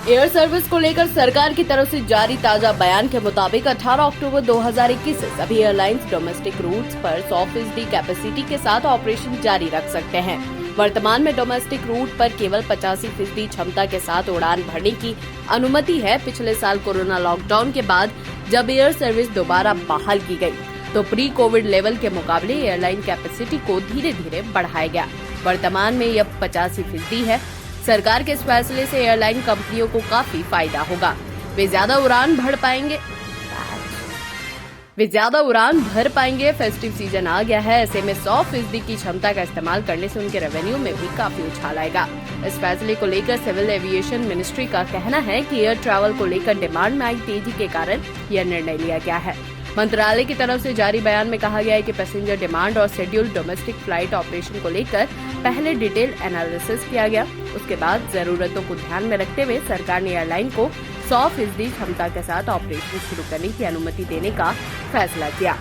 Air service को लेकर सरकार की तरफ से जारी ताजा बयान के मुताबिक 18 अक्टूबर 2021 से सभी एयरलाइंस डोमेस्टिक रूट्स पर 100% कैपेसिटी के साथ ऑपरेशन जारी रख सकते हैं। वर्तमान में डोमेस्टिक रूट पर केवल 85% क्षमता के साथ उड़ान भरने की अनुमति है। पिछले साल कोरोना लॉकडाउन के बाद जब एयर सर्विस दोबारा बहाल की गई, तो प्री कोविड लेवल के मुकाबले एयरलाइन कैपेसिटी को धीरे धीरे बढ़ाया गया। वर्तमान में यह 85% है। सरकार के इस फैसले से एयरलाइन कंपनियों को काफी फायदा होगा। वे ज्यादा उड़ान भर पाएंगे। फेस्टिव सीजन आ गया है, ऐसे में 100% की क्षमता का इस्तेमाल करने से उनके रेवेन्यू में भी काफी उछाल आएगा। इस फैसले को लेकर सिविल एविएशन मिनिस्ट्री का कहना है कि एयर ट्रैवल को लेकर डिमांड में आई तेजी के कारण यह निर्णय लिया गया है। मंत्रालय की तरफ से जारी बयान में कहा गया है कि पैसेंजर डिमांड और शेड्यूल डोमेस्टिक फ्लाइट ऑपरेशन को लेकर पहले डिटेल एनालिसिस किया गया। उसके बाद जरूरतों को ध्यान में रखते हुए सरकार ने एयरलाइन को 100% क्षमता के साथ ऑपरेशन शुरू करने की अनुमति देने का फैसला किया।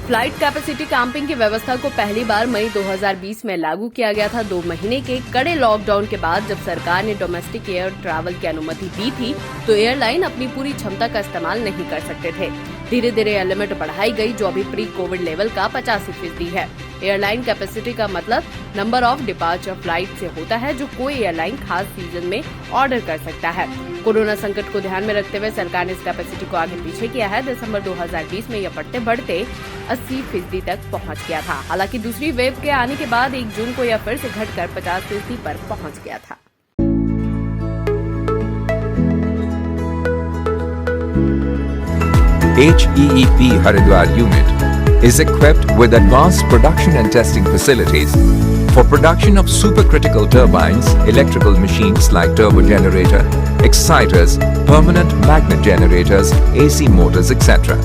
फ्लाइट कैपेसिटी कैंपिंग की व्यवस्था को पहली बार मई 2020 में लागू किया गया था। 2 महीने के कड़े लॉकडाउन के बाद जब सरकार ने डोमेस्टिक एयर ट्रैवल की अनुमति दी थी, तो एयरलाइन अपनी पूरी क्षमता का इस्तेमाल नहीं कर सकते थे। धीरे धीरे यह लिमिट बढ़ाई गई, जो अभी प्री कोविड लेवल का 85% है। एयरलाइन कैपेसिटी का मतलब नंबर ऑफ डिपार्चर फ्लाइट से होता है, जो कोई एयरलाइन खास सीजन में ऑर्डर कर सकता है। कोरोना संकट को ध्यान में रखते हुए सरकार ने इस कैपेसिटी को आगे पीछे किया है। दिसंबर 2020 में यह बढ़ते 80% तक पहुंच गया था। हालांकि दूसरी वेव के आने के बाद 1 जून को यह फिर से घटकर 50% पर पहुंच गया था। HEEP Haridwar unit is equipped with advanced production and testing facilities for production of supercritical turbines, electrical machines like turbo generator, exciters, permanent magnet generators, AC motors, etc.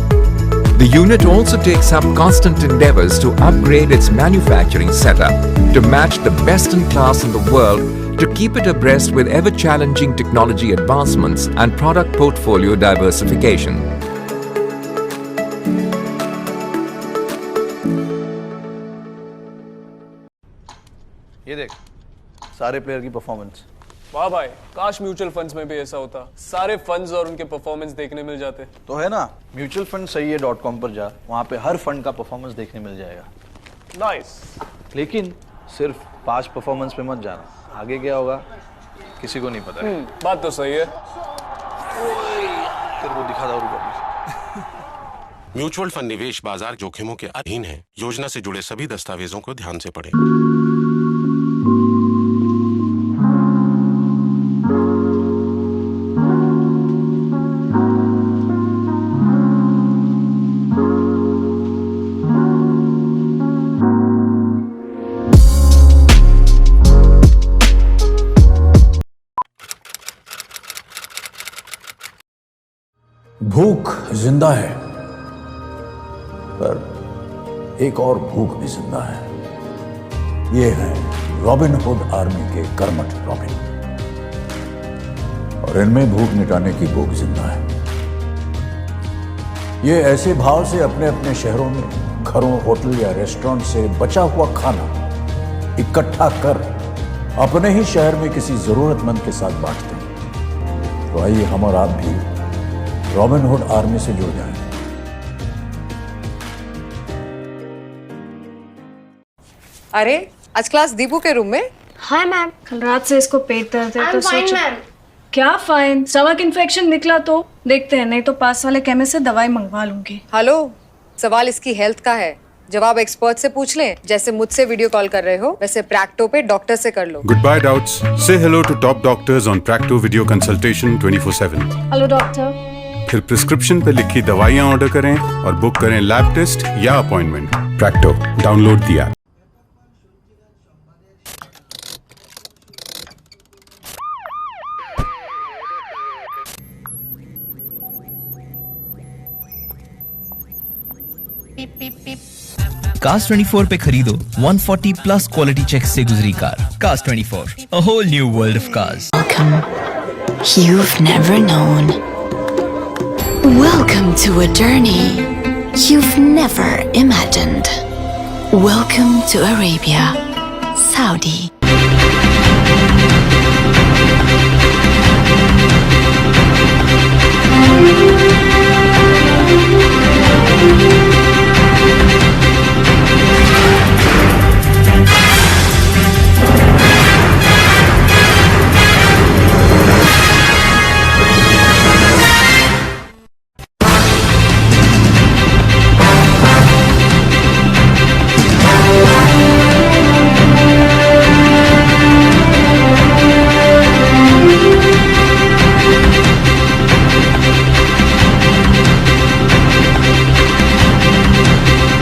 The unit also takes up constant endeavors to upgrade its manufacturing setup to match the best in class in the world, to keep it abreast with ever-challenging technology advancements and product portfolio diversification. ये देख सारे player की performance. वाह भाई, काश mutual funds में भी ऐसा होता, सारे फंड्स और उनके परफॉर्मेंस देखने मिल जाते। तो है ना, म्यूचुअल फंड सही है .com पर जा, वहाँ पे हर फंड का परफॉर्मेंस देखने मिल जाएगा। नाइस। लेकिन सिर्फ 5 परफॉर्मेंस पे मत जाना, आगे क्या होगा किसी को नहीं पता है। बात तो सही है। तेरे को दिखा था म्यूचुअल फंड निवेश बाजार जोखिमों के अधीन है। योजना से जुड़े सभी दस्तावेजों को ध्यान से पढ़ें। भूख जिंदा है, पर एक और भूख भी जिंदा है। ये है रॉबिन हुड आर्मी के कर्मठ रॉबिन, और इनमें भूख मिटाने की भूख जिंदा है। ये ऐसे भाव से अपने अपने शहरों में घरों, होटल या रेस्टोरेंट से बचा हुआ खाना इकट्ठा कर अपने ही शहर में किसी जरूरतमंद के साथ बांटते हैं। तो आइए हम और आप भी रॉबिन हुड आर्मी से जुड़ जाएं। अरे आज क्लास दीपू के रूम में। हाय मैम, कल रात से इसको पेट दर्द है तो सोचो। क्या फाइन, स्टमक इन्फेक्शन निकला तो देखते हैं, नहीं तो पास वाले केमिस्ट से दवाई मंगवा लूंगी। हेलो, सवाल इसकी हेल्थ का है, जवाब एक्सपर्ट से पूछ लें। जैसे मुझसे वीडियो कॉल कर रहे हो, वैसे प्रैक्टो पे डॉक्टर से कर लो। गुड बाय डाउट्स, से hello to top doctors on Practo video consultation 24/7। Hello doctor. फिर प्रिस्क्रिप्शन पे लिखी दवाइयाँ ऑर्डर करें और बुक करें लैब टेस्ट या अपॉइंटमेंट। प्रैक्टो, डाउनलोड दिया। Cars 24 पे खरीदो 140+ क्वालिटी चेक से गुजरी car. Cars 24, a whole new world of cars. Welcome. You've never known. Welcome to a journey you've never imagined. Welcome to Arabia, Saudi.